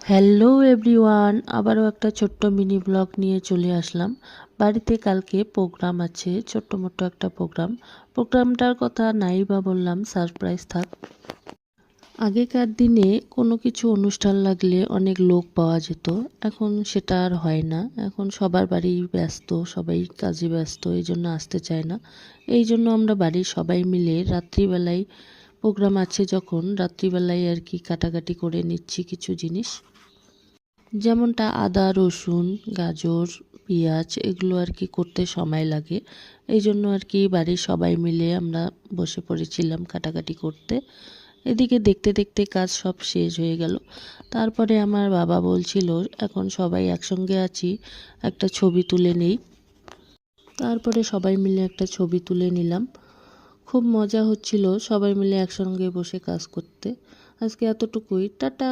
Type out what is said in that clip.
Hello everyone, আবারও একটা ছোট্ট মিনি ব্লগ নিয়ে চলে আসলাম। বাড়িতে কালকে প্রোগ্রাম আছে, ছোট্ট মোট্ট একটা প্রোগ্রামটার কথা নাই বা বললাম, সারপ্রাইজ থাক। আগেকার দিনে কোনো কিছু অনুষ্ঠান লাগলে অনেক লোক পাওয়া যেত, এখন সেটা আর হয় না। এখন সবার বাড়ি ব্যস্ত, সবাই কাজে ব্যস্ত, এই জন্য আসতে চায় না। এই জন্য আমরা বাড়ির সবাই মিলে রাত্রিবেলায়, প্রোগ্রাম আছে যখন, রাত্রিবেলায় আর কি কাটাকাটি করে নিচ্ছি কিছু জিনিস, যেমনটা আদা, রসুন, গাজর, পেঁয়াজ, এগুলো আর কি করতে সময় লাগে। এই জন্য আর কি বাড়ির সবাই মিলে আমরা বসে পড়েছিলাম কাটাকাটি করতে। এদিকে দেখতে দেখতে কাজ সব শেষ হয়ে গেল। তারপরে আমার বাবা বলছিল, এখন সবাই একসঙ্গে আছি, একটা ছবি তুলে নেই। তারপরে সবাই মিলে একটা ছবি তুলে নিলাম। খুব মজা হচ্ছিল সবাই মিলে একসঙ্গে বসে কাজ করতে। আজকে এতটুকুই, টাটা।